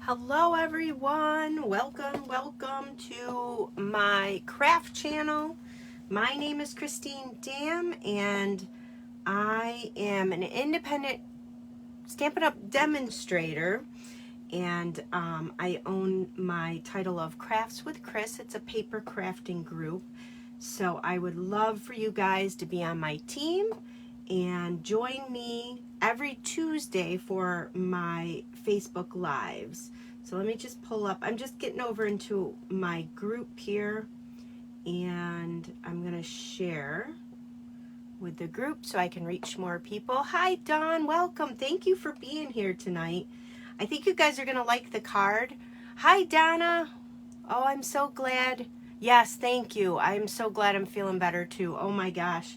Hello everyone, welcome to my craft channel. My name is Christine Dam and I am an independent Stampin' Up! Demonstrator, and I own my title of Crafts with Chris. It's a paper crafting group, so I would love for you guys to be on my team and join me every Tuesday for my Facebook Lives. So let me just pull up. I'm just getting over into my group here, and I'm going to share with the group so I can reach more people. Hi, Dawn. Welcome. Thank you for being here tonight. I think you guys are going to like the card. Hi, Donna. Oh, I'm so glad. Yes, thank you. I'm so glad I'm feeling better, too. Oh, my gosh.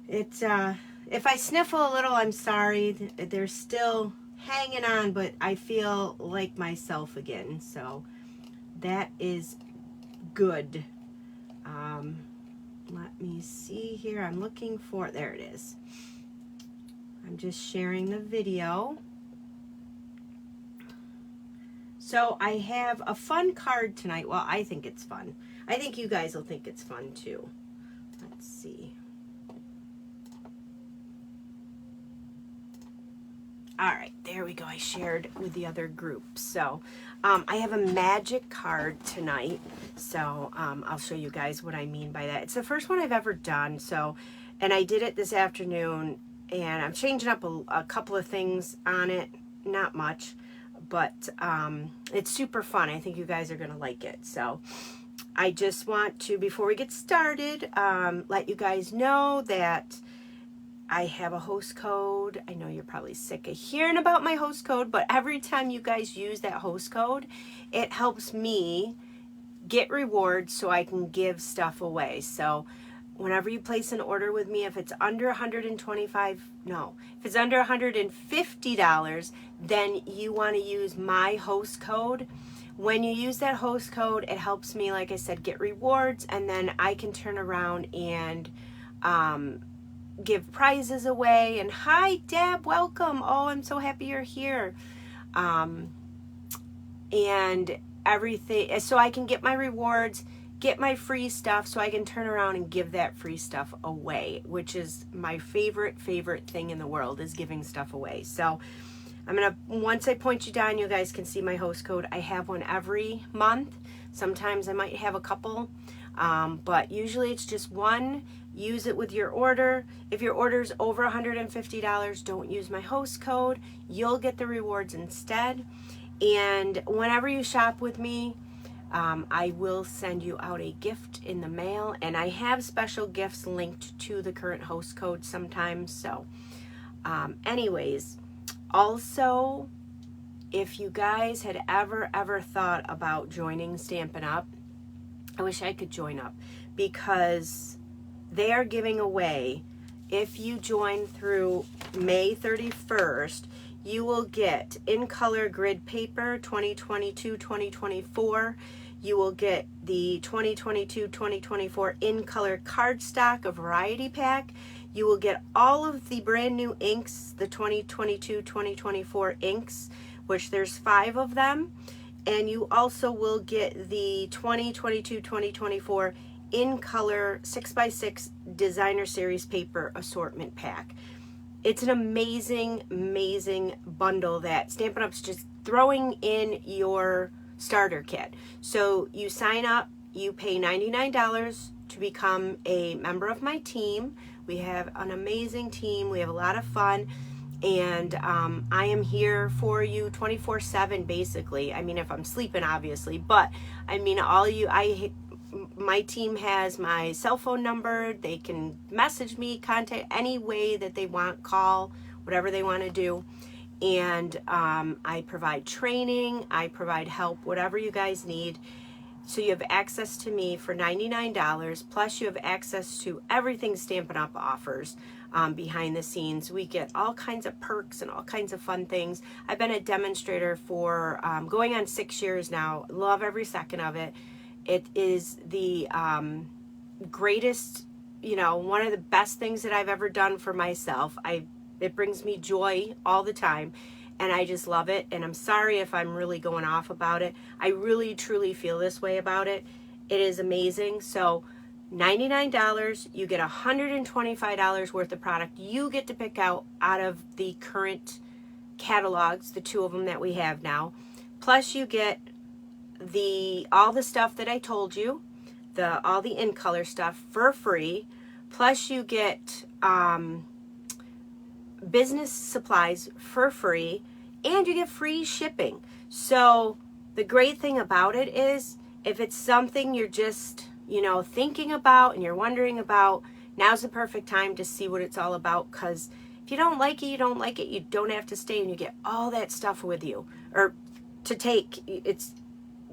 It's, if I sniffle a little, I'm sorry. They're still hanging on, but I feel like myself again, so that is good. Let me see here. I'm looking for, there it is. I'm just sharing the video. So I have a fun card tonight. Well, I think it's fun. I think you guys will think it's fun too. Let's see. All right, there we go. I shared with the other group. So I have a magic card tonight. So I'll show you guys what I mean by that. It's the first one I've ever done. So, and I did it this afternoon, and I'm changing up a couple of things on it. Not much, but it's super fun. I think you guys are going to like it. So I just want to, before we get started, let you guys know that I have a host code. I know you're probably sick of hearing about my host code, but every time you guys use that host code, it helps me get rewards so I can give stuff away. So whenever you place an order with me, if it's under if it's under $150, then you want to use my host code. When you use that host code, it helps me, like I said, get rewards, and then I can turn around and give prizes away. And hi, Deb, welcome. Oh, I'm so happy you're here. And everything, so I can get my rewards, get my free stuff, so I can turn around and give that free stuff away, which is my favorite thing in the world, is giving stuff away. So I'm gonna, once I point you down, you guys can see my host code. I have one every month. Sometimes I might have a couple, but usually it's just one. Use it with your order. If your order is over $150, don't use my host code. You'll get the rewards instead. And whenever you shop with me, I will send you out a gift in the mail. And I have special gifts linked to the current host code sometimes. So anyways, also, if you guys had ever thought about joining Stampin' Up, I wish I could join up, because they are giving away, if you join through May 31st, you will get in color grid paper 2022-2024. You will get the 2022-2024 in color cardstock, a variety pack. You will get all of the brand new inks, the 2022-2024 inks, which there's 5 of them. And you also will get the 2022-2024 in color 6x6 designer series paper assortment pack. It's an amazing bundle that Stampin' Up's just throwing in your starter kit. So you sign up, you pay $99 to become a member of my team. We have an amazing team. We have a lot of fun, and I am here for you 24/7 basically. I mean, if I'm sleeping, obviously, but I mean, my team has my cell phone number. They can message me, contact any way that they want, call, whatever they want to do. And I provide training, I provide help, whatever you guys need. So you have access to me for $99, plus you have access to everything Stampin' Up! Offers behind the scenes. We get all kinds of perks and all kinds of fun things. I've been a demonstrator for going on 6 years now. Love every second of it. It is the greatest, one of the best things that I've ever done for myself. It brings me joy all the time. and I just love it. And I'm sorry if I'm really going off about it. I really, truly feel this way about it. It is amazing. So $99, you get $125 worth of product. You get to pick out of the current catalogs, the 2 of them that we have now. Plus you get all the stuff that I told you, all the in color stuff for free. Plus you get business supplies for free, and you get free shipping. So the great thing about it is, if it's something you're just, thinking about and you're wondering about, now's the perfect time to see what it's all about. Because if you don't like it, you don't like it. You don't have to stay, and you get all that stuff with you, or to take. It's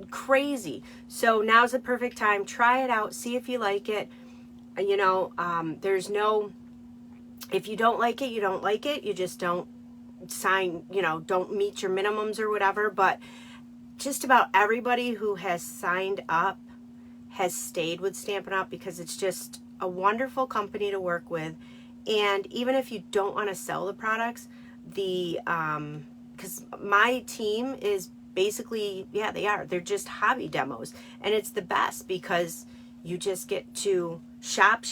crazy. So now's the perfect time. Try it out. See if you like it. There's no, if you don't like it, you don't like it. You just don't sign, don't meet your minimums or whatever. But just about everybody who has signed up has stayed with Stampin' Up, because it's just a wonderful company to work with. And even if you don't want to sell the products, because my team is basically, they're just hobby demos, and it's the best because you just get to shop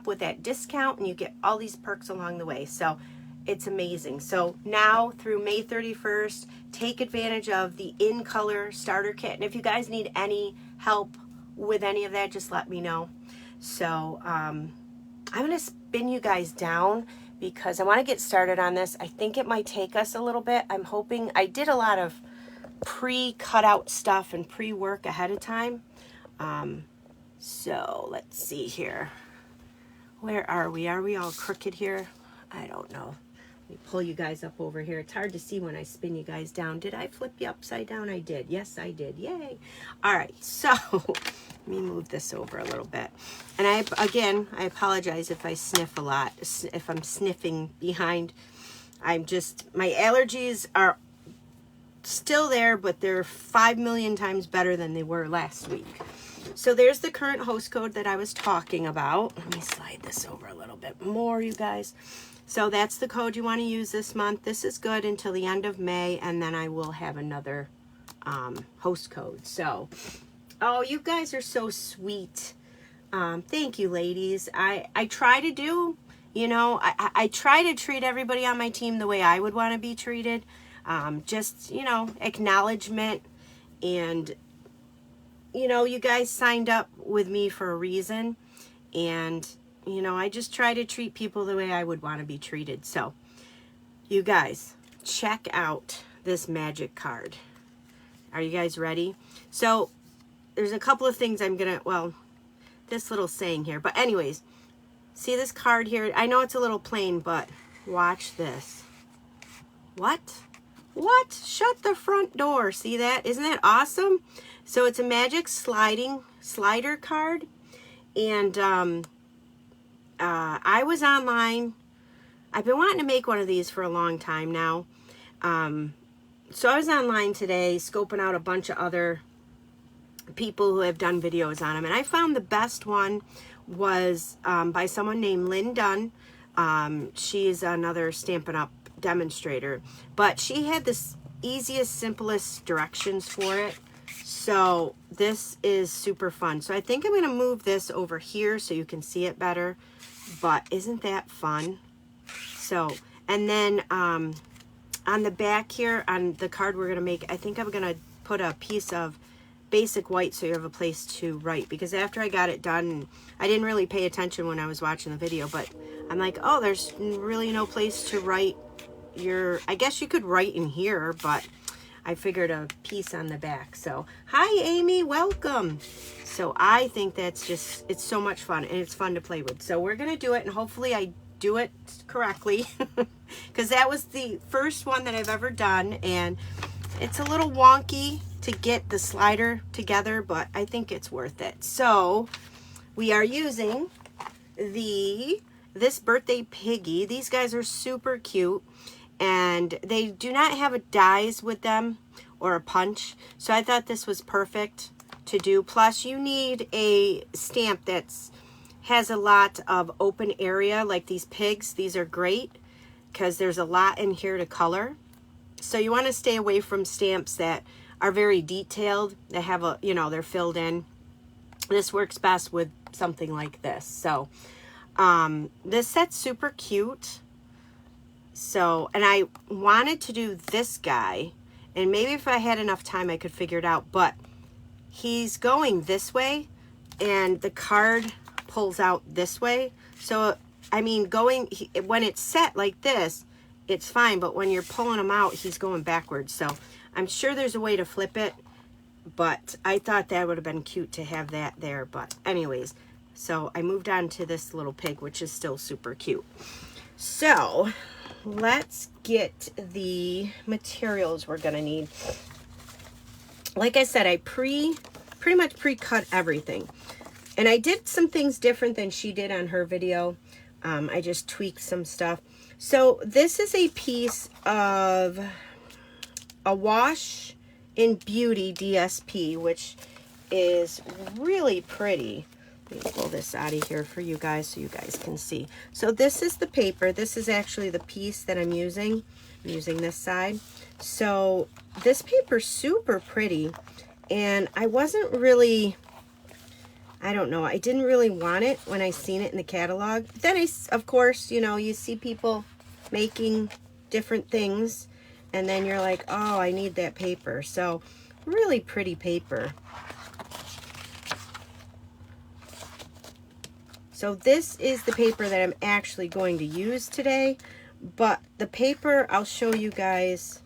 with that discount, and you get all these perks along the way. So it's amazing. So now through May 31st, take advantage of the in color starter kit. And if you guys need any help with any of that, just let me know. So I'm going to spin you guys down because I want to get started on this. I think it might take us a little bit. I'm hoping, I did a lot of pre-cut out stuff and pre-work ahead of time. So let's see here. Where are we? Are we all crooked here? I don't know. Let me pull you guys up over here. It's hard to see when I spin you guys down. Did I flip you upside down? I did. Yes, I did. Yay. All right. So let me move this over a little bit. And I apologize if I sniff a lot, if I'm sniffing behind. my allergies are still there, but they're 5 million times better than they were last week. So there's the current host code that I was talking about. Let me slide this over a little bit more, you guys. So that's the code you want to use this month. This is good until the end of May, and then I will have another host code. So, oh, you guys are so sweet. Thank you, ladies. I try to do, I try to treat everybody on my team the way I would want to be treated. Just, acknowledgement, and you guys signed up with me for a reason, and I just try to treat people the way I would want to be treated. So you guys, check out this magic card. Are you guys ready? So there's a couple of things this little saying here, but anyways, see this card here? I know it's a little plain, but watch this. What? Shut the front door. See that? Isn't that awesome? So it's a magic slider card, and I was online. I've been wanting to make one of these for a long time now. So I was online today scoping out a bunch of other people who have done videos on them, and I found the best one was by someone named Lynn Dunn. She's another Stampin' Up demonstrator, but she had this easiest, simplest directions for it. So this is super fun. So I think I'm going to move this over here so you can see it better, but isn't that fun? So, and then on the back here on the card we're going to make, I think I'm going to put a piece of basic white so you have a place to write, because after I got it done, I didn't really pay attention when I was watching the video, but I'm like, oh, there's really no place to write I guess you could write in here, but I figured a piece on the back. So hi Amy, welcome. So I think that's it's so much fun, and it's fun to play with. So we're gonna do it, and hopefully I do it correctly, because that was the first one that I've ever done, and it's a little wonky to get the slider together, but I think it's worth it. So we are using This Birthday Piggy. These guys are super cute, and they do not have a dies with them or a punch, so I thought this was perfect to do. Plus you need a stamp that's has a lot of open area, like these pigs. These are great because there's a lot in here to color. So you want to stay away from stamps that are very detailed, that have a, you know, they're filled in. This works best with something like this. So this set's super cute. So, and I wanted to do this guy, and maybe if I had enough time I could figure it out, but he's going this way and the card pulls out this way. So I mean, when it's set like this, it's fine, but when you're pulling him out, he's going backwards. So I'm sure there's a way to flip it, but I thought that would have been cute to have that there. But anyways, so I moved on to this little pig, which is still super cute. So let's get the materials we're gonna need. Like I said, I pretty much pre-cut everything. And I did some things different than she did on her video. I just tweaked some stuff. So this is a piece of a wash in Beauty DSP, which is really pretty. Let me pull this out of here for you guys so you guys can see. So this is the paper. This is actually the piece that I'm using. I'm using this side. So this paper's super pretty, and I wasn't really, I don't know, I didn't really want it when I seen it in the catalog. But then of course, you know, you see people making different things, and then you're like, oh, I need that paper. So really pretty paper. So this is the paper that I'm actually going to use today, but the paper, I'll show you guys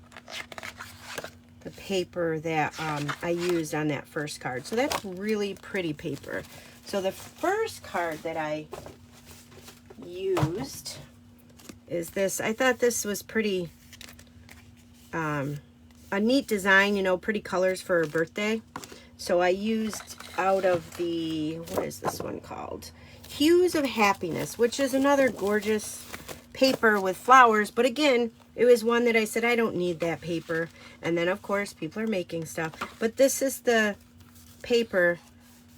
the paper that I used on that first card. So that's really pretty paper. So the first card that I used is this. I thought this was pretty, a neat design, you know, pretty colors for her birthday. So I used out of the, what is this one called? Hues of Happiness, which is another gorgeous paper with flowers. But again, it was one that I said, I don't need that paper. And then, of course, people are making stuff. But this is the paper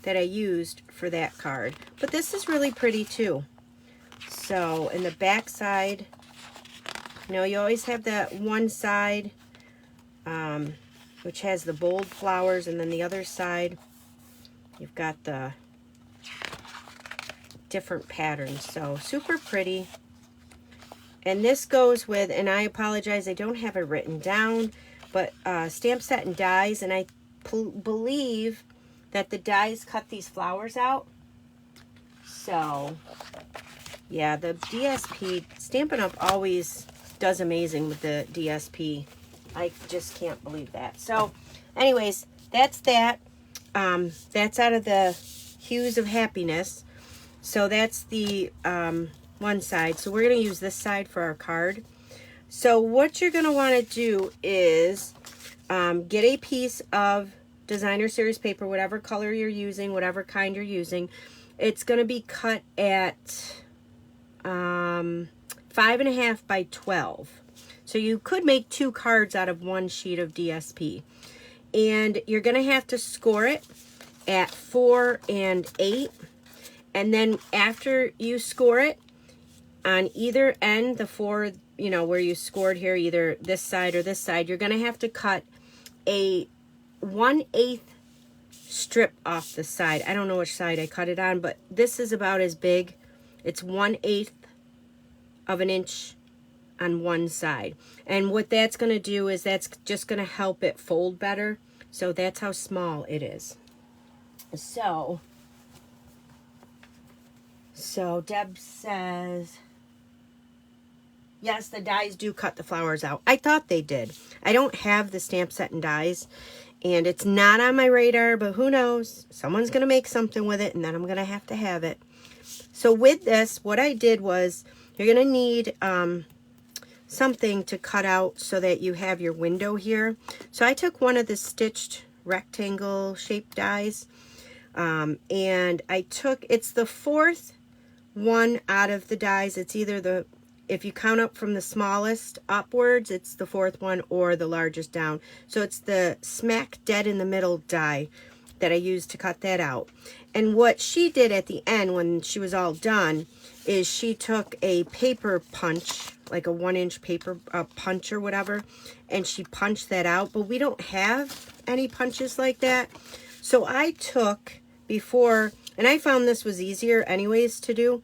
that I used for that card. But this is really pretty, too. So, in the back side, you know, you always have that one side, which has the bold flowers. And then the other side, you've got the different patterns. So super pretty. And this goes with, and I apologize, I don't have it written down, but stamp set and dies. And I believe that the dies cut these flowers out. So yeah, the DSP, Stampin' Up always does amazing with the DSP. I just can't believe that. So anyways, that's that. That's out of the Hues of Happiness. So that's the one side. So we're going to use this side for our card. So what you're going to want to do is get a piece of designer series paper, whatever color you're using, whatever kind you're using. It's going to be cut at 5.5 by 12. So you could make 2 cards out of one sheet of DSP. And you're going to have to score it at 4 and 8. And then after you score it, on either end, the 4, you know, where you scored here, either this side or this side, you're going to have to cut a 1/8 strip off the side. I don't know which side I cut it on, but this is about as big. It's 1/8 of an inch on one side. And what that's going to do is that's just going to help it fold better. So that's how small it is. So Deb says, yes, the dies do cut the flowers out. I thought they did. I don't have the stamp set and dies, and it's not on my radar, but who knows? Someone's going to make something with it, and then I'm going to have it. So with this, what I did was, you're going to need something to cut out so that you have your window here. So I took one of the stitched rectangle shaped dies, and I took, it's the 4th one out of the dies. It's either the, if you count up from the smallest upwards, it's the 4th one, or the largest down. So it's the smack dead in the middle die that I used to cut that out. And what she did at the end when she was all done is she took a paper punch like a 1-inch paper punch or whatever, and she punched that out, but we don't have any punches like that. So I took before, and I found this was easier anyways to do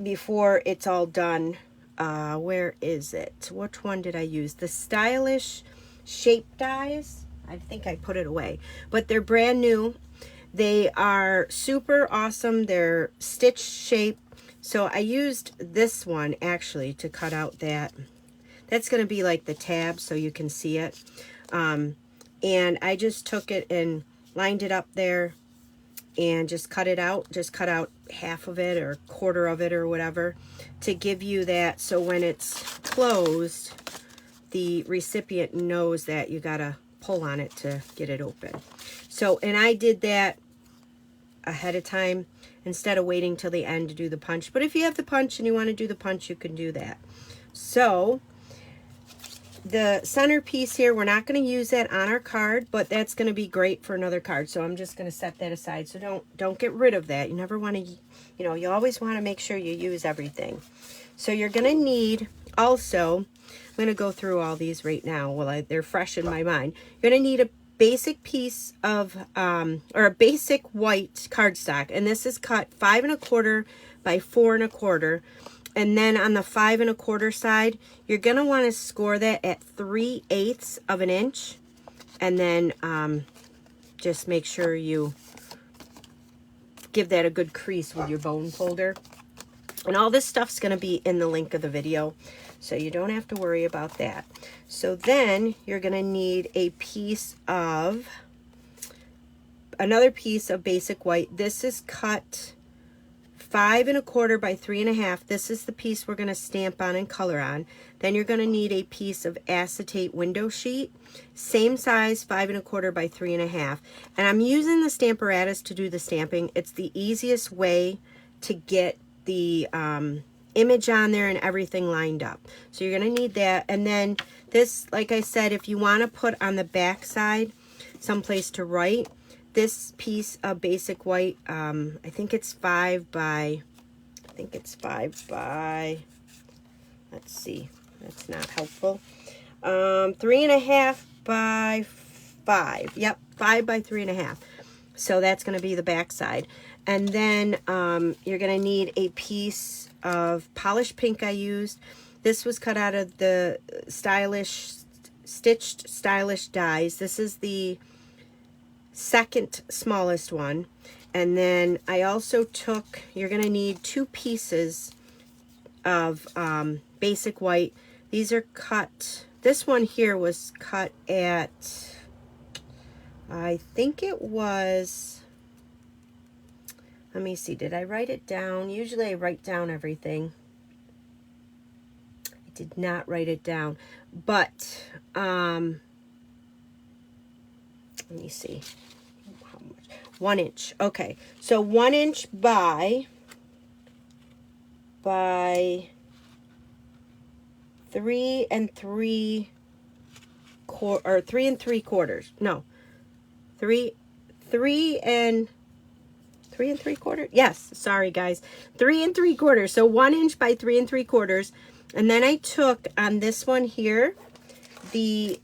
before it's all done. Where is it? Which one did I use? The Stylish Shape Dies. I think I put it away, but they're brand new. They are super awesome. They're stitch shape. So I used this one actually to cut out that. That's going to be like the tab so you can see it. And I just took it and lined it up there and just cut it out. Just cut out half of it or a quarter of it or whatever to give you that. So when it's closed, the recipient knows that you got to pull on it to get it open. So, and I did that ahead of time instead of waiting till the end to do the punch. But if you have the punch and you want to do the punch, you can do that. So the centerpiece here, we're not going to use that on our card, but that's going to be great for another card. So I'm just going to set that aside. So don't get rid of that. You never want to, you know, you always want to make sure you use everything. So you're going to need also, I'm going to go through all these right now while they're fresh in my mind. You're going to need a basic piece of, or a basic white cardstock. And this is cut 5 1/4 by 4 1/4. And then on the 5 1/4 side, you're going to want to score that at 3/8 of an inch. And then just make sure you give that a good crease with your bone folder. And all this stuff's going to be in the link of the video, so you don't have to worry about that. So then you're going to need a piece of, another piece of basic white. This is cut 5 1/4 by 3 1/2. This is the piece we're going to stamp on and color on. Then you're going to need a piece of acetate window sheet, same size, 5 1/4 by 3 1/2. And I'm using the Stamparatus to do the stamping. It's the easiest way to get the image on there and everything lined up. So you're going to need that. And then this, like I said, if you want to put on the back side someplace to write, this piece of basic white, I think it's 5 by, let's see, that's not helpful, 3 1/2 by 5. Yep, 5 by 3 1/2. So that's going to be the back side. And then you're going to need a piece of polished pink I used. This was cut out of the Stitched Stylish Dies. This is the second smallest one. And then I also took, you're going to need 2 pieces of basic white. These are cut, this one here was cut at, I think it was, let me see, did I write it down? Usually I write down everything. I did not write it down, but let me see. How much? 1 inch. Okay, so 1 inch by 3 3/4, or 3 3/4. No, 3 3 3/4. Yes, sorry guys, 3 3/4. So 1 inch by 3 3/4. And then I took on this one here the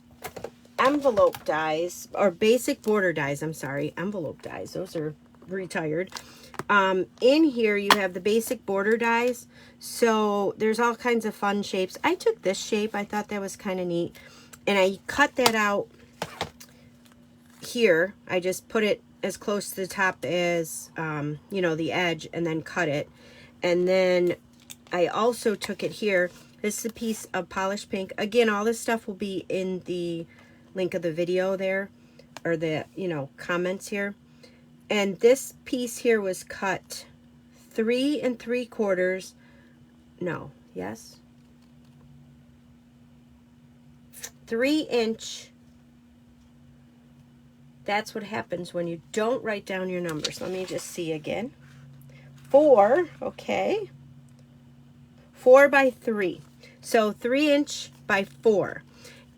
envelope dies, or basic border dies. I'm sorry, envelope dies. Those are retired. In here you have the basic border dies. So there's all kinds of fun shapes. I took this shape. I thought that was kind of neat, and I cut that out here. I just put it as close to the top as you know, the edge, and then cut it. And then I also took it here. This is a piece of polished pink. Again, all this stuff will be in the link of the video there, or the, you know, comments here. And this piece here was cut 3 3/4. No, yes, 3 inch. That's what happens when you don't write down your numbers. Let me just see again. 4, okay. 4 by 3. So 3 inch by 4.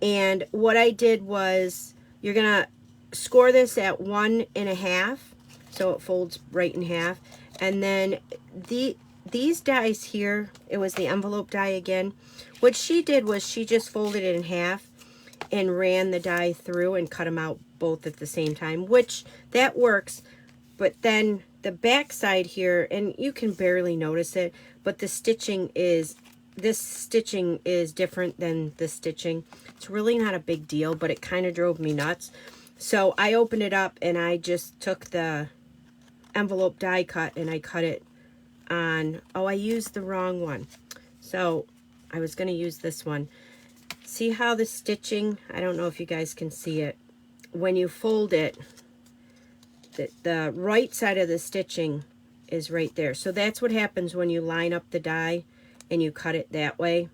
And what I did was, you're gonna score this at 1 1/2, so it folds right in half. And then these dies here, it was the envelope die again. What she did was she just folded it in half and ran the die through and cut them out both at the same time, which that works. But then the back side here, and you can barely notice it, but the stitching is, this stitching is different than the stitching. It's really not a big deal, but it kind of drove me nuts. So I opened it up and I just took the envelope die cut and I cut it on, oh, I used the wrong one. So I was going to use this one. See how the stitching, I don't know if you guys can see it, when you fold it, the right side of the stitching is right there. So that's what happens when you line up the die and you cut it that way,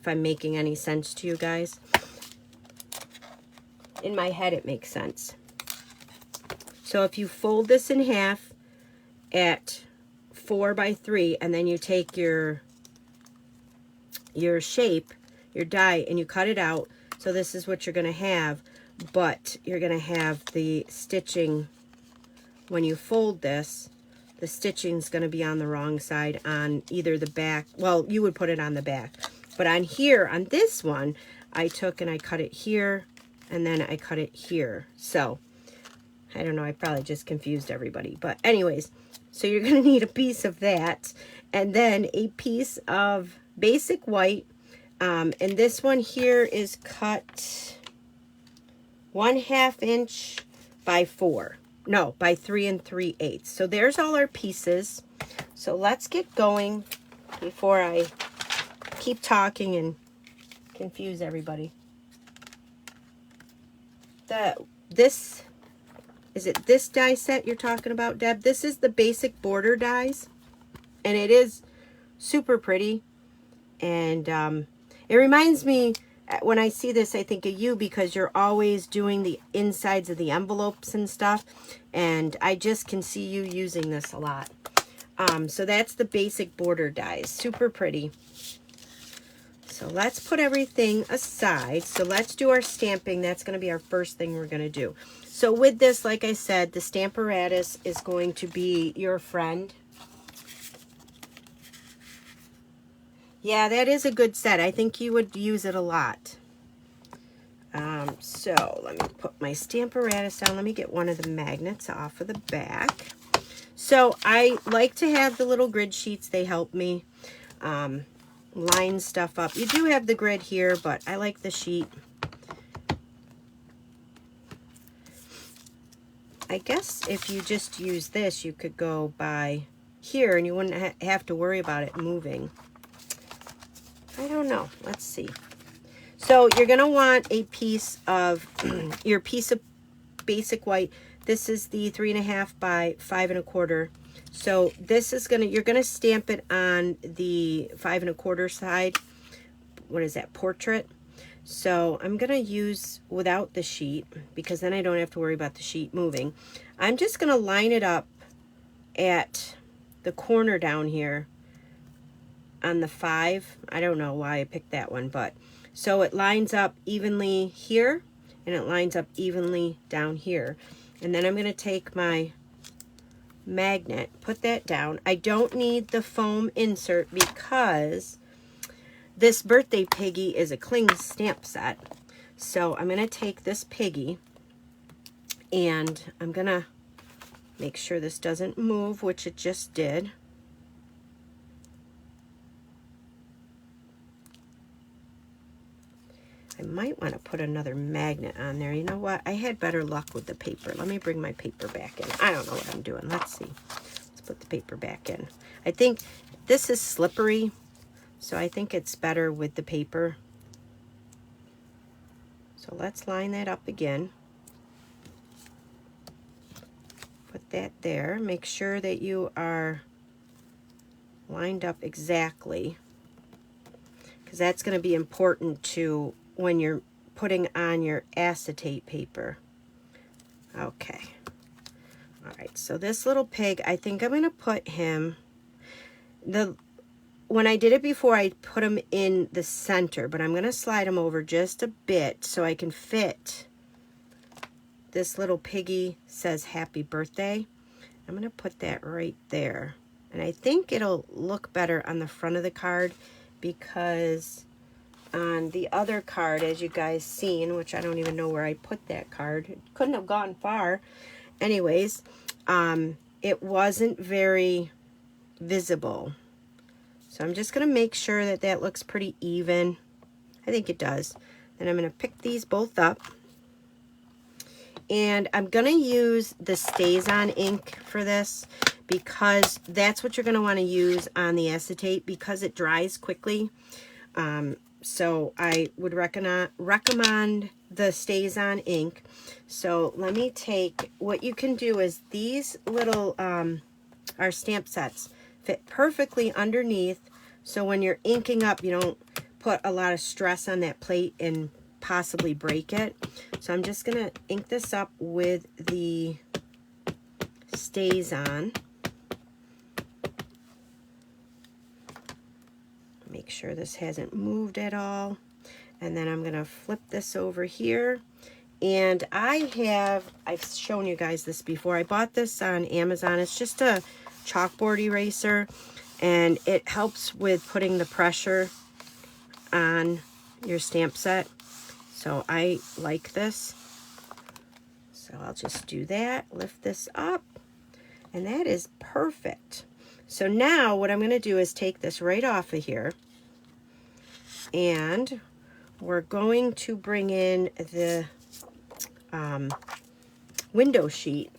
if I'm making any sense to you guys. In my head it makes sense. So if you fold this in half at 4 by 3 and then you take your shape, your die, and you cut it out, so this is what you're going to have, but you're going to have the stitching, when you fold this, the stitching's going to be on the wrong side on either the back, well, you would put it on the back, but on here, on this one, I took and I cut it here, and then I cut it here. So I don't know, I probably just confused everybody, but anyways, so you're going to need a piece of that, and then a piece of basic white, and this one here is cut 1/2 inch by 4, no, by 3 3/8. So there's all our pieces. So let's get going before I keep talking and confuse everybody. This, is it this die set you're talking about, Deb? This is the basic border dies, and it is super pretty. And it reminds me, when I see this, I think of you, because you're always doing the insides of the envelopes and stuff, and I just can see you using this a lot. So that's the basic border dies, super pretty. So let's put everything aside. So let's do our stamping. That's going to be our first thing we're going to do. So with this, like I said, the Stamparatus is going to be your friend. Yeah, that is a good set. I think you would use it a lot. So let me put my Stamparatus down. Let me get one of the magnets off of the back. So I like to have the little grid sheets. They help me line stuff up. You do have the grid here, but I like the sheet. I guess if you just use this, you could go by here and you wouldn't have to worry about it moving. I don't know. Let's see. So you're going to want a piece of your piece of basic white. This is the 3.5 by 5 1/4. So this is going to, you're going to stamp it on the 5 1/4 side. What is that? Portrait. So I'm going to use without the sheet, because then I don't have to worry about the sheet moving. I'm just going to line it up at the corner down here on the 5. I don't know why I picked that one, but so it lines up evenly here and it lines up evenly down here. And then I'm going to take my magnet, put that down. I don't need the foam insert because this Birthday Piggy is a cling stamp set. So I'm going to take this piggy and I'm going to make sure this doesn't move, which it just did. I might want to put another magnet on there. You know what? I had better luck with the paper. Let me bring my paper back in. I don't know what I'm doing. Let's see. Let's put the paper back in. I think this is slippery, so I think it's better with the paper. So let's line that up again. Put that there. Make sure that you are lined up exactly, because that's going to be important to when you're putting on your acetate paper. Okay. All right, so this little pig, I think I'm going to put him, when I did it before, I put him in the center, but I'm going to slide him over just a bit so I can fit. This little piggy says happy birthday. I'm going to put that right there. And I think it'll look better on the front of the card, because on the other card, as you guys seen, which I don't even know where I put that card, it couldn't have gone far. Anyways, it wasn't very visible. So I'm just going to make sure that that looks pretty even. I think it does. Then I'm going to pick these both up. And I'm going to use the Stays On ink for this, because that's what you're going to want to use on the acetate, because it dries quickly. So I would recommend the Stays On ink. So let me take, what you can do is these little, our stamp sets fit perfectly underneath. So when you're inking up, you don't put a lot of stress on that plate and possibly break it. So I'm just going to ink this up with the Stays On. Make sure this hasn't moved at all. And then I'm going to flip this over here. And I've shown you guys this before. I bought this on Amazon. It's just a chalkboard eraser, and it helps with putting the pressure on your stamp set. So I like this. So I'll just do that, lift this up, and that is perfect. So now what I'm going to do is take this right off of here, and we're going to bring in the window sheet.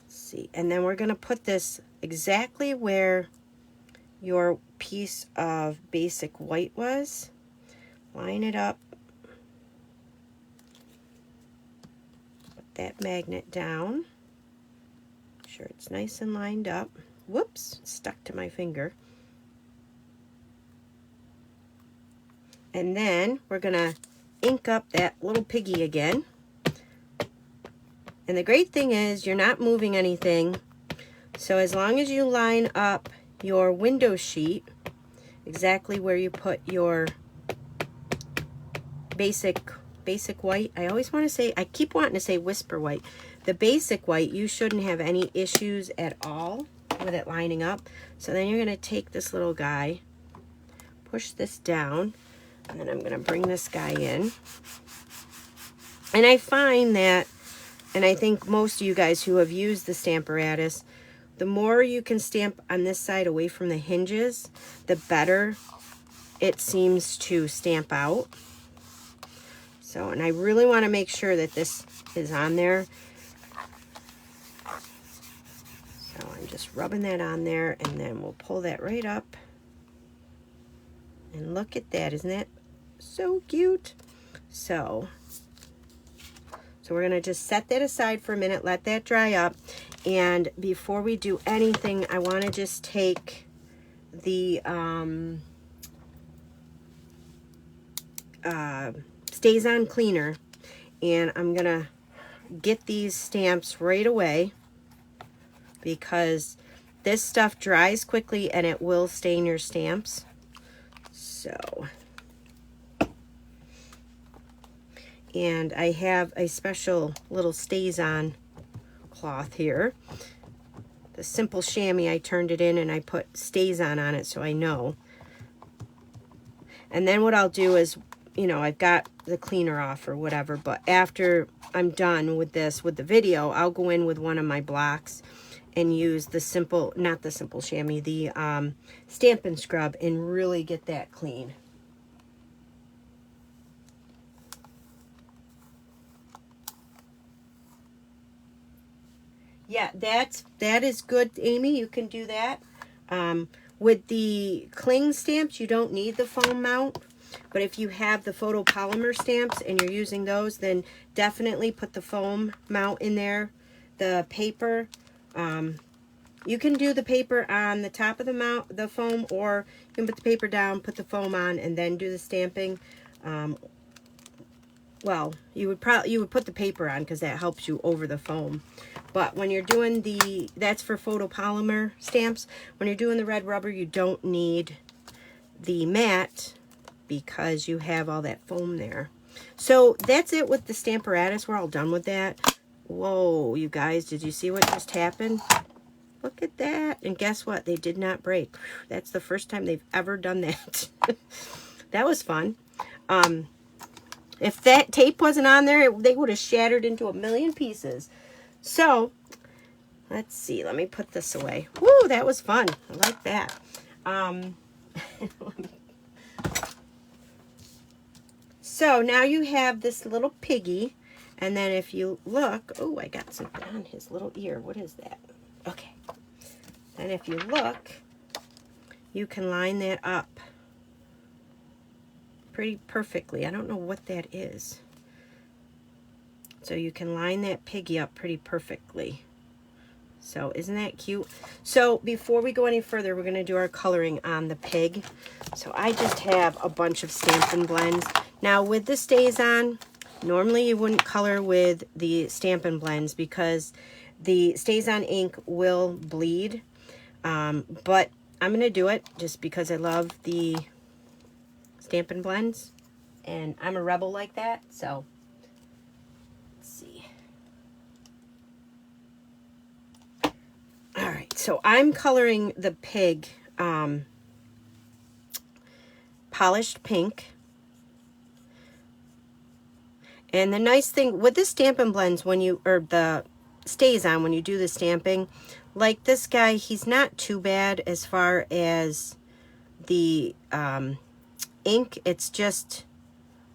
Let's see, and then we're going to put this exactly where your piece of basic white was. Line it up. Put that magnet down. Make sure it's nice and lined up. Whoops, stuck to my finger. And then we're going to ink up that little piggy again. And the great thing is you're not moving anything. So as long as you line up your window sheet exactly where you put your basic white. I always want to say, I keep wanting to say whisper white. The basic white, you shouldn't have any issues at all with it lining up. So then you're going to take this little guy, push this down, and then I'm going to bring this guy in. And I find that, and I think most of you guys who have used the Stamparatus, the more you can stamp on this side away from the hinges, the better it seems to stamp out. So, and I really want to make sure that this is on there. So I'm just rubbing that on there, and then we'll pull that right up. And look at that, isn't that so cute? So we're going to just set that aside for a minute, let that dry up. And before we do anything, I want to just take the Stays On cleaner, and I'm going to get these stamps right away, because this stuff dries quickly and it will stain your stamps. So, and I have a special little Stays On cloth here. The simple chamois, I turned it in and I put Stays On it so I know. And then what I'll do is, you know, I've got the cleaner off or whatever, but after I'm done with this, with the video, I'll go in with one of my blocks and use the simple, not the simple chamois, the Stampin' Scrub, and really get that clean. Yeah, that is good, Amy. You can do that. With the cling stamps, you don't need the foam mount. But if you have the photopolymer stamps and you're using those, then definitely put the foam mount in there. The paper, you can do the paper on the top of the mount, the foam, or you can put the paper down, put the foam on, and then do the stamping. Well, you would put the paper on because that helps you over the foam. But when you're doing that's for photopolymer stamps. When you're doing the red rubber, you don't need the matte because you have all that foam there. So that's it with the Stamparatus. We're all done with that. Whoa, you guys, did you see what just happened? Look at that. And guess what? They did not break. Whew, that's the first time they've ever done that. That was fun. If that tape wasn't on there, they would have shattered into a million pieces. So, let's see. Let me put this away. Woo, that was fun. I like that. So, now you have this little piggy. And then if you look, oh, I got something on his little ear. What is that? Okay. And if you look, you can line that up pretty perfectly. I don't know what that is. So you can line that piggy up pretty perfectly. So isn't that cute? So before we go any further, we're going to do our coloring on the pig. So I just have a bunch of Stampin' Blends. Now with the StazOn, normally you wouldn't color with the Stampin' Blends because the StazOn ink will bleed. But I'm going to do it just because I love the Stampin' Blends. And I'm a rebel like that. So, let's see. Alright, so I'm coloring the pig polished pink. And the nice thing with the Stampin' Blends, when you, or the StazOn, when you do the stamping, like this guy, he's not too bad as far as the ink. It's just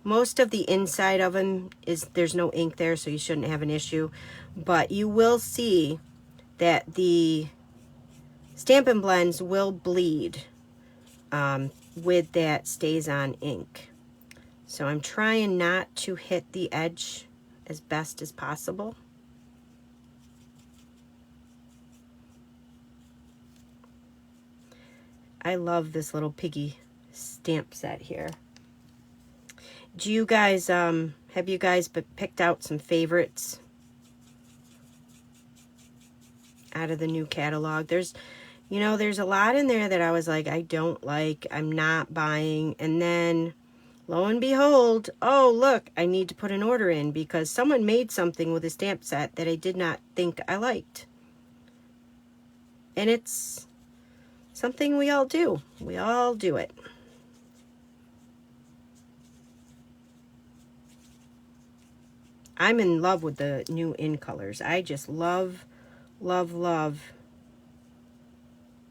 most of the inside of him is, there's no ink there, so you shouldn't have an issue. But you will see that the Stampin' Blends will bleed with that StazOn ink. So I'm trying not to hit the edge as best as possible. I love this little piggy stamp set here. Do you guys, have you guys picked out some favorites out of the new catalog? There's, you know, there's a lot in there that I was like, I don't like, I'm not buying. And then, lo and behold, oh, look, I need to put an order in because someone made something with a stamp set that I did not think I liked. And it's something we all do. We all do it. I'm in love with the new in colors. I just love, love, love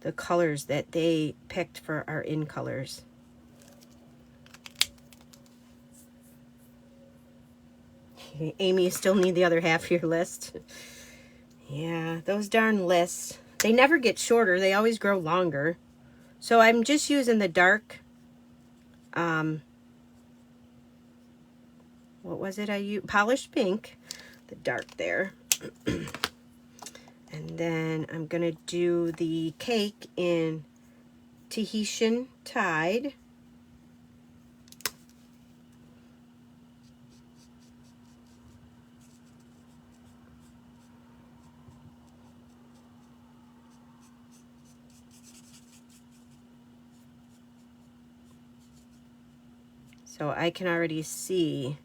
the colors that they picked for our in colors. Amy, you still need the other half of your list. Yeah, those darn lists. They never get shorter. They always grow longer. So I'm just using the dark. What was it I used? Polished pink. The dark there. And then I'm going to do the cake in Tahitian Tide. So I can already see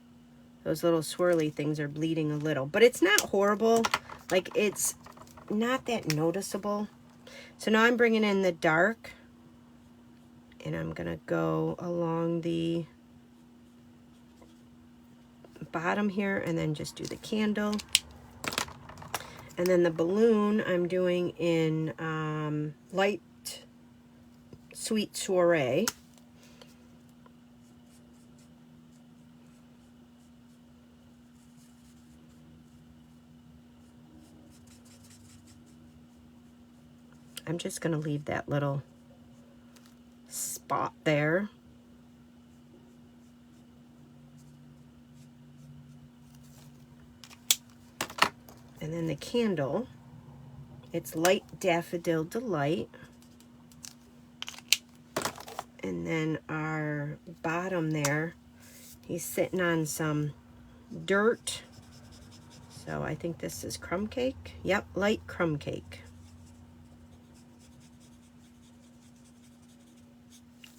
those little swirly things are bleeding a little. But it's not horrible. Like, it's not that noticeable. So now I'm bringing in the dark. And I'm going to go along the bottom here and then just do the candle. And then the balloon I'm doing in Light Sweet Soiree. I'm just going to leave that little spot there. And then the candle, it's Light Daffodil Delight. And then our bottom there, he's sitting on some dirt. So I think this is crumb cake. Yep, light crumb cake.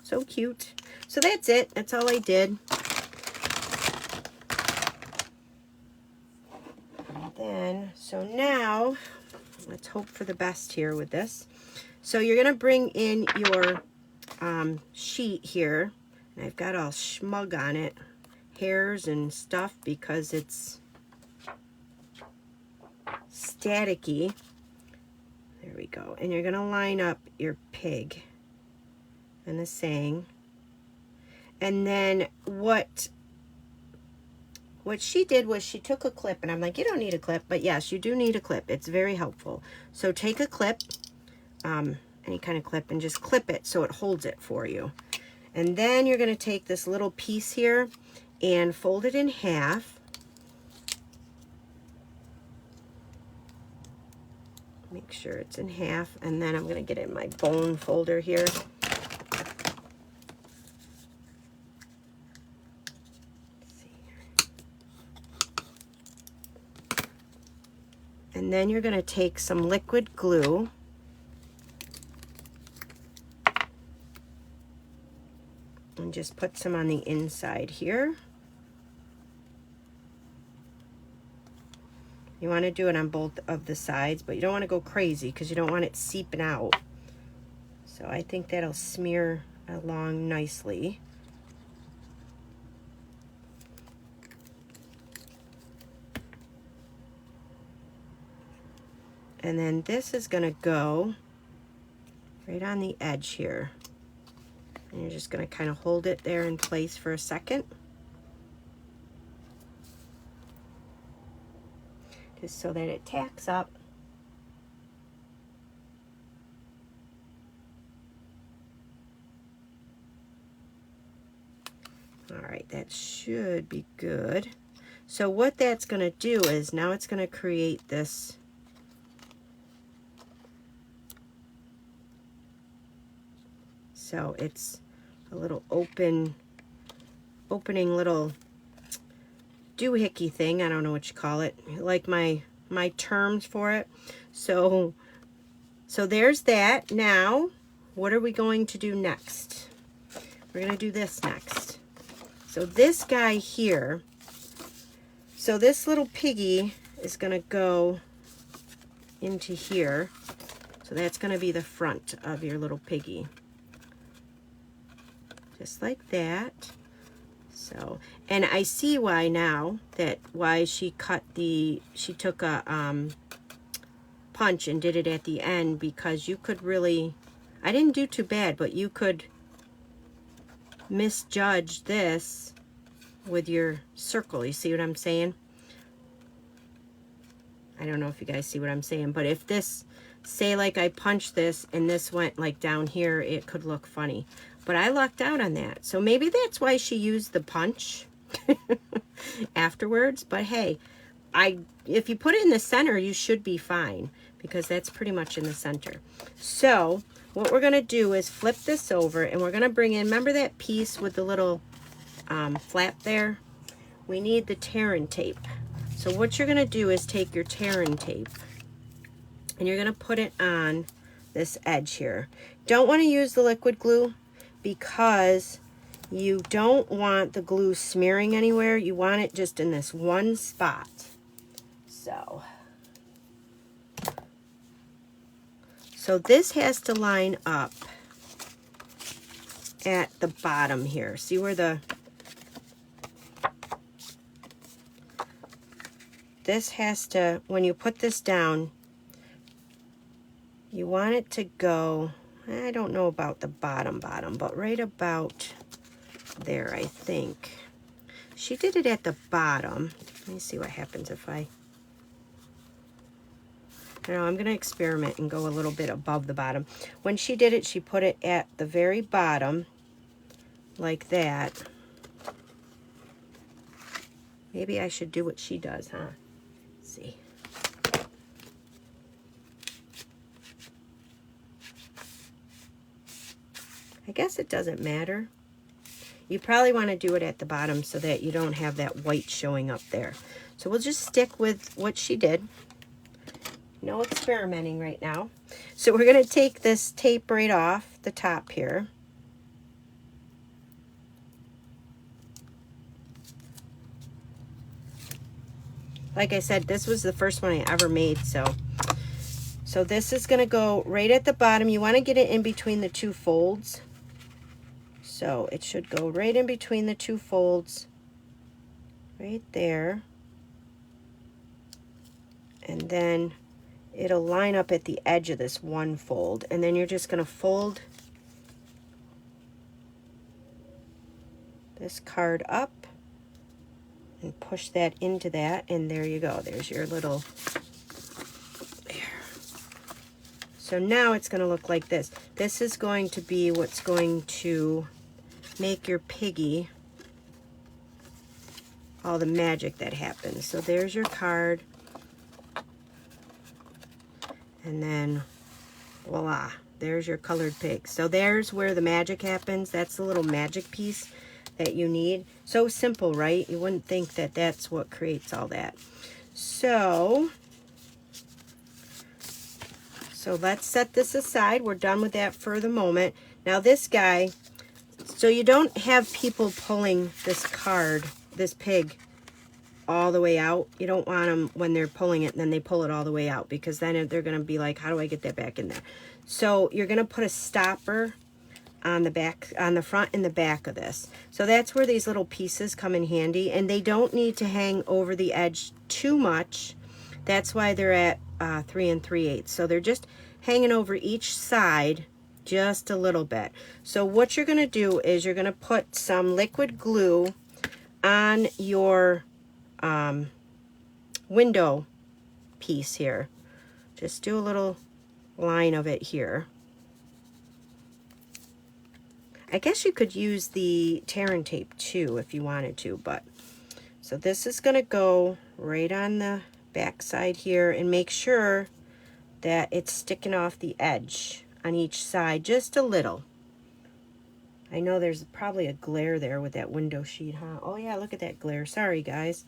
So cute. So that's it. That's all I did. And then then, so now, let's hope for the best here with this. So you're going to bring in your sheet here. And I've got all smug on it, hairs and stuff, because it's staticky. There we go. And you're going to line up your pig and the saying. And then what she did was she took a clip, and I'm like, you don't need a clip, but yes, you do need a clip. It's very helpful. So take a clip, any kind of clip, and just clip it so it holds it for you. And then you're going to take this little piece here and fold it in half. Make sure it's in half, and then I'm going to get in my bone folder here. And then you're going to take some liquid glue and just put some on the inside here. You want to do it on both of the sides, but you don't want to go crazy because you don't want it seeping out. So I think that'll smear along nicely. And then this is going to go right on the edge here. And you're just going to kind of hold it there in place for a second. Just so that it tacks up. All right, that should be good. So what that's going to do is now it's going to create this so it's a little opening little doohickey thing. I don't know what you call it. Like my terms for it. So there's that. Now, what are we going to do next? We're going to do this next. So this guy here, so this little piggy is going to go into here. So that's going to be the front of your little piggy. Just like that. So, and I see why now, why she took a punch and did it at the end, because you could really, I didn't do too bad, but you could misjudge this with your circle. You see what I'm saying? I don't know if you guys see what I'm saying, but if this, say like I punched this and this went like down here, it could look funny. But I lucked out on that. So maybe that's why she used the punch afterwards. But hey, if you put it in the center, you should be fine, because that's pretty much in the center. So what we're going to do is flip this over, and we're going to bring in, remember that piece with the little flap there? We need the tear-in tape. So what you're going to do is take your tear-in tape, and you're going to put it on this edge here. Don't want to use the liquid glue, because you don't want the glue smearing anywhere. You want it just in this one spot. So this has to line up at the bottom here. See where this has to, when you put this down, you want it to go, I don't know about the bottom, but right about there, I think. She did it at the bottom. Let me see what happens if I don't know, I'm going to experiment and go a little bit above the bottom. When she did it, she put it at the very bottom, like that. Maybe I should do what she does, huh? Let's see. I guess it doesn't matter. You probably want to do it at the bottom so that you don't have that white showing up there. So we'll just stick with what she did. No experimenting right now. So we're going to take this tape right off the top here. like I said, this was the first one I ever made, so this is going to go right at the bottom. You want to get it in between the two folds. So it should go right in between the two folds, right there. And then it'll line up at the edge of this one fold. And then you're just going to fold this card up and push that into that, and there you go. There's your little, there. So now it's going to look like this. This is going to be what's going to make your piggy, all the magic that happens. So there's your card, and then voila, there's your colored pig. So there's where the magic happens. That's the little magic piece that you need. So simple, right? You wouldn't think that that's what creates all that. So let's set this aside. We're done with that for the moment. Now this guy, so you don't have people pulling this card, this pig, all the way out. You don't want them when they're pulling it and then they pull it all the way out, because then they're going to be like, how do I get that back in there? So you're going to put a stopper on the back, on the front and the back of this. So that's where these little pieces come in handy, and they don't need to hang over the edge too much. That's why they're at 3 3/8. So they're just hanging over each side just a little bit. So what you're going to do is you're going to put some liquid glue on your window piece here. Just do a little line of it here. I guess you could use the tear and tape too if you wanted to, but so this is going to go right on the back side here, and make sure that it's sticking off the edge on each side just a little. I know there's probably a glare there with that window sheet, huh? Oh yeah, look at that glare. Sorry guys.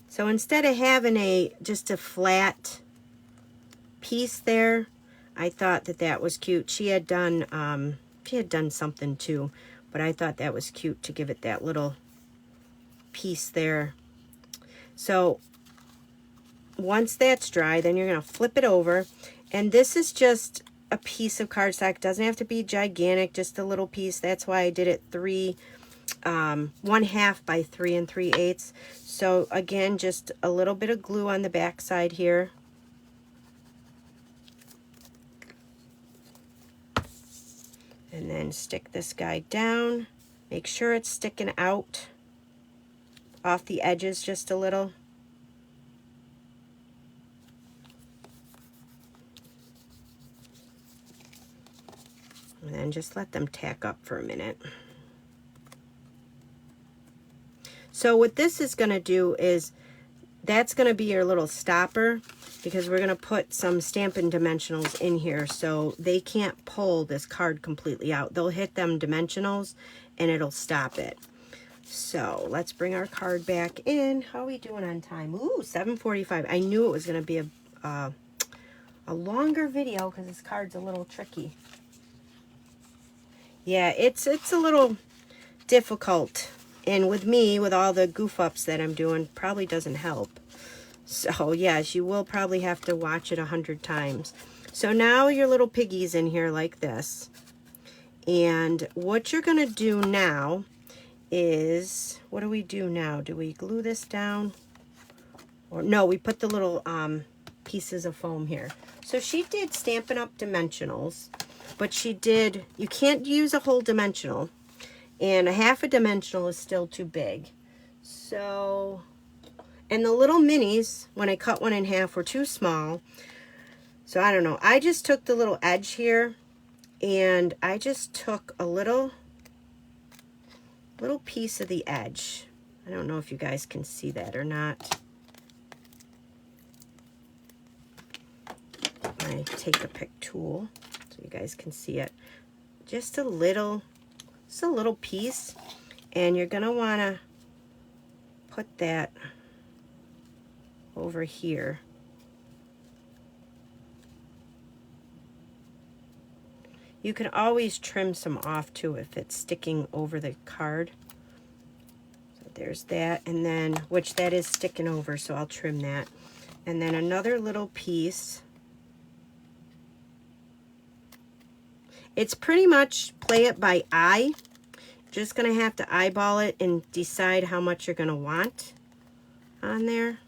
So instead of having just a flat piece there, I thought that was cute. She had done something too, but I thought that was cute to give it that little piece there. So once that's dry, then you're going to flip it over, and this is just a piece of cardstock. It doesn't have to be gigantic, just a little piece. That's why I did it 1/2 by 3 3/8. So again, just a little bit of glue on the back side here. And then stick this guy down. Make sure it's sticking out off the edges just a little. And then just let them tack up for a minute. So what this is going to do is, that's going to be your little stopper, because we're going to put some Stampin' Dimensionals in here, so they can't pull this card completely out. They'll hit them dimensionals and it'll stop it. So let's bring our card back in. How are we doing on time? Ooh, 7:45. I knew it was going to be a longer video because this card's a little tricky. Yeah, it's a little difficult, and with me, with all the goof ups that I'm doing, probably doesn't help. So yes, you will probably have to watch it 100 times. So now your little piggy's in here like this, and what you're gonna do now is, what do we do now? Do we glue this down? Or no, we put the little pieces of foam here. So she did Stampin' Up dimensionals, but she did, you can't use a whole dimensional, and a 1/2 dimensional is still too big. So, and the little minis, when I cut one in half, were too small. So I don't know, I just took the little edge here, and I just took a little piece of the edge. I don't know if you guys can see that or not. I take a pick tool so you guys can see it. Just a little piece, and you're gonna want to put that over here. You can always trim some off too if it's sticking over the card. So There's that, and then, which that is sticking over, so I'll trim that. And then another little piece. It's pretty much play it by eye. Just gonna have to eyeball it and decide how much you're gonna want on there.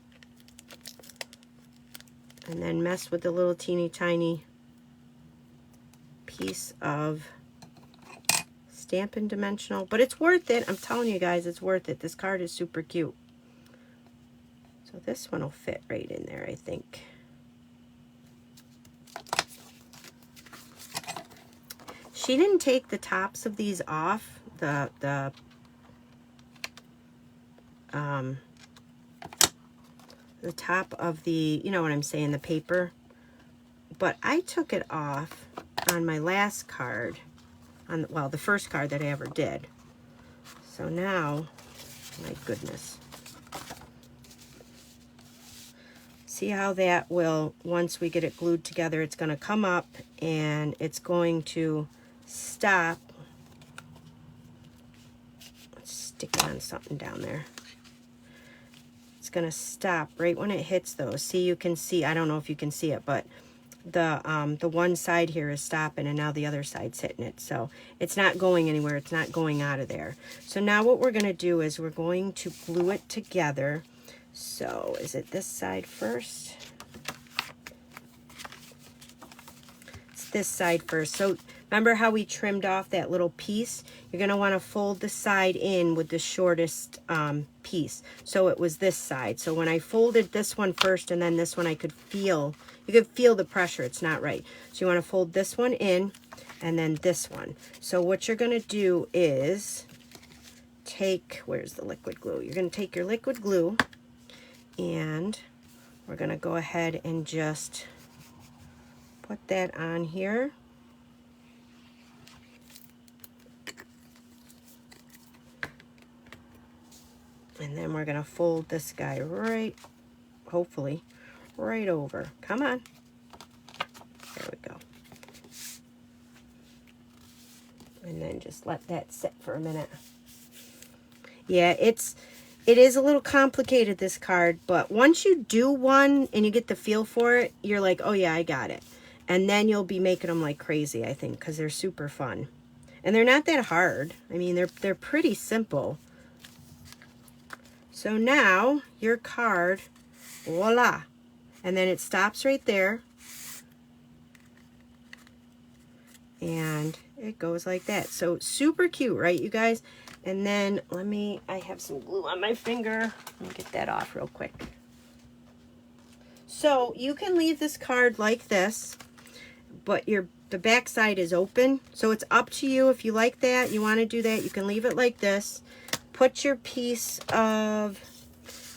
And then mess with the little teeny tiny piece of Stampin' Dimensional. But it's worth it. I'm telling you guys, it's worth it. This card is super cute. So this one will fit right in there, I think. She didn't take the tops of these off. The top of the, you know what I'm saying, the paper. But I took it off on my last card, on, well, the first card that I ever did. So now, my goodness. See how that will, once we get it glued together, it's going to come up and it's going to stop. Let's stick it on something down there. It's going to stop right when it hits those. See, you can see, I don't know if you can see it, but the one side here is stopping and now the other side's hitting it. So it's not going anywhere. It's not going out of there. So now what we're going to do is we're going to glue it together. So is it this side first? It's this side first. So remember how we trimmed off that little piece? You're going to want to fold the side in with the shortest piece. So it was this side. So when I folded this one first and then this one, I could feel, you could feel the pressure. It's not right. So you want to fold this one in and then this one. So what you're going to do is take, where's the liquid glue? You're going to take your liquid glue and we're going to go ahead and just put that on here. And then we're going to fold this guy right, hopefully, right over. Come on. There we go. And then just let that sit for a minute. Yeah, it is a little complicated, this card, but once you do one and you get the feel for it, you're like, oh yeah, I got it. And then you'll be making them like crazy, I think, because they're super fun. And they're not that hard. I mean, they're pretty simple. So now your card, voila. And then it stops right there. And it goes like that. So super cute, right, you guys? And then I have some glue on my finger. Let me get that off real quick. So you can leave this card like this, but the back side is open. So it's up to you if you like that. You want to do that, you can leave it like this. Put your piece of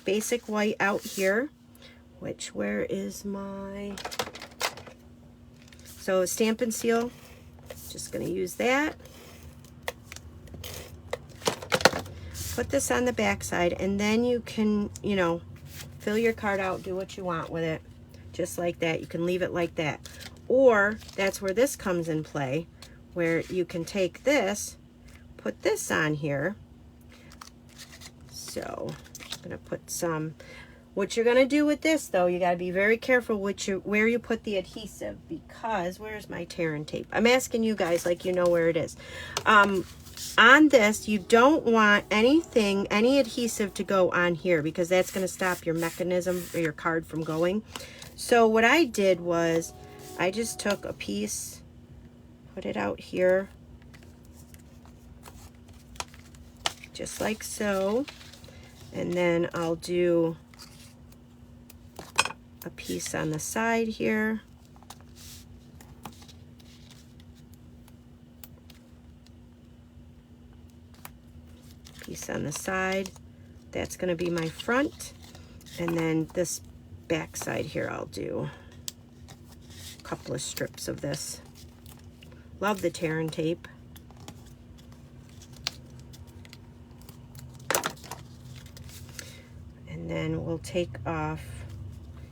basic white out here, which, where is my, so Stampin' Seal, just going to use that. Put this on the back side, and then you can, you know, fill your card out, do what you want with it, just like that. You can leave it like that. Or that's where this comes in play, where you can take this, put this on here. So I'm going to put some, what you're going to do with this though, you got to be very careful where you put the adhesive, because where's my tear and tape? I'm asking you guys like you know where it is. On this, you don't want any adhesive to go on here, because that's going to stop your mechanism or your card from going. So what I did was I just took a piece, put it out here, just like so. And then I'll do a piece on the side here. Piece on the side. That's going to be my front. And then this back side here, I'll do a couple of strips of this. Love the tear and tape. And then we'll take off,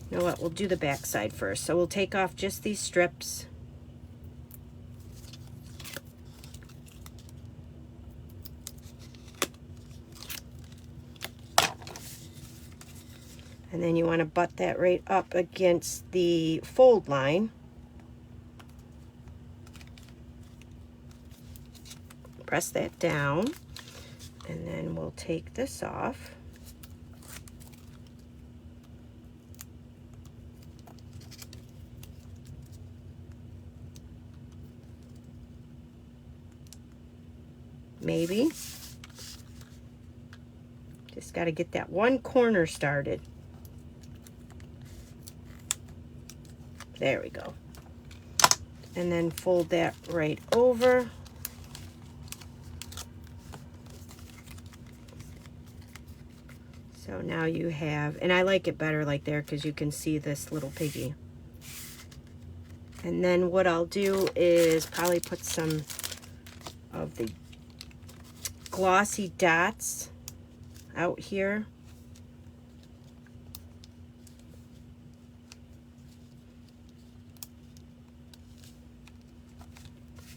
you know what, we'll do the back side first. So we'll take off just these strips. And then you want to butt that right up against the fold line. Press that down, and then we'll take this off. Maybe. Just got to get that one corner started. There we go. And then fold that right over. So now you have, and I like it better like there because you can see this little piggy. And then what I'll do is probably put some of the glossy dots out here.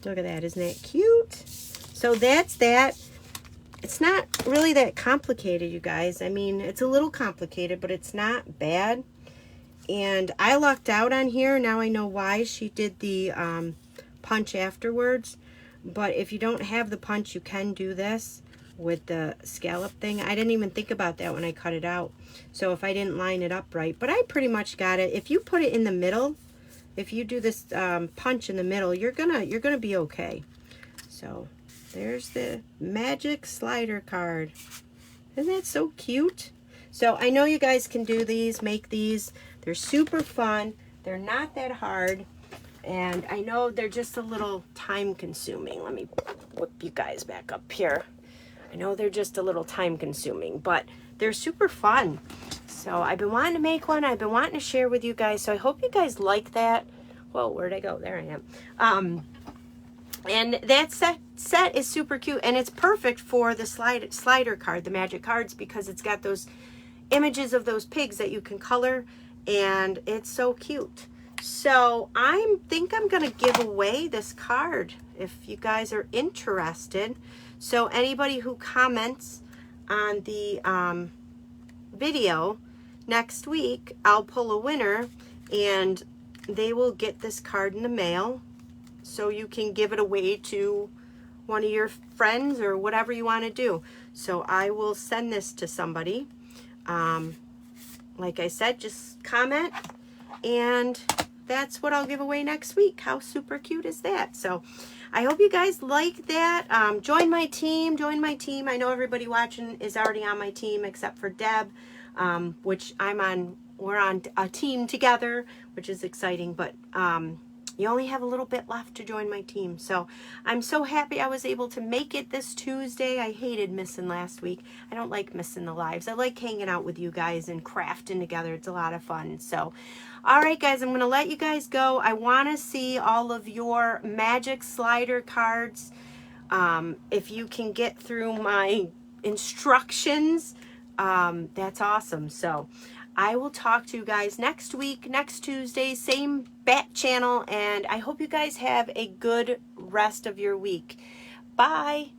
Look at that, isn't that cute? So that's that. It's not really that complicated, you guys. I mean, it's a little complicated, but it's not bad. And I lucked out on here. Now I know why she did the punch afterwards. But if you don't have the punch, you can do this with the scallop thing. I didn't even think about that when I cut it out. So if I didn't line it up right, but I pretty much got it. If you put it in the middle, if you do this punch in the middle, you're gonna be okay. So there's the magic slider card. Isn't that so cute? So I know you guys can do these, make these. They're super fun. They're not that hard. And I know they're just a little time consuming. Let me whip you guys back up here. I know they're just a little time consuming, but they're super fun. So I've been wanting to make one. I've been wanting to share with you guys. So I hope you guys like that. Whoa, where'd I go? There I am. And that set is super cute, and it's perfect for the slider card, the magic cards, because it's got those images of those pigs that you can color, and it's so cute. So I think I'm going to give away this card if you guys are interested. So anybody who comments on the video next week, I'll pull a winner, and they will get this card in the mail. So you can give it away to one of your friends or whatever you want to do. So I will send this to somebody. Like I said, just comment, and that's what I'll give away next week. How super cute is that? So I hope you guys like that. Join my team. Join my team. I know everybody watching is already on my team except for Deb, which I'm on. We're on a team together, which is exciting, but you only have a little bit left to join my team. So I'm so happy I was able to make it this Tuesday. I hated missing last week. I don't like missing the lives. I like hanging out with you guys and crafting together. It's a lot of fun. So, all right, guys, I'm going to let you guys go. I want to see all of your magic slider cards. If you can get through my instructions, that's awesome. So I will talk to you guys next week, next Tuesday, same bat channel, and I hope you guys have a good rest of your week. Bye.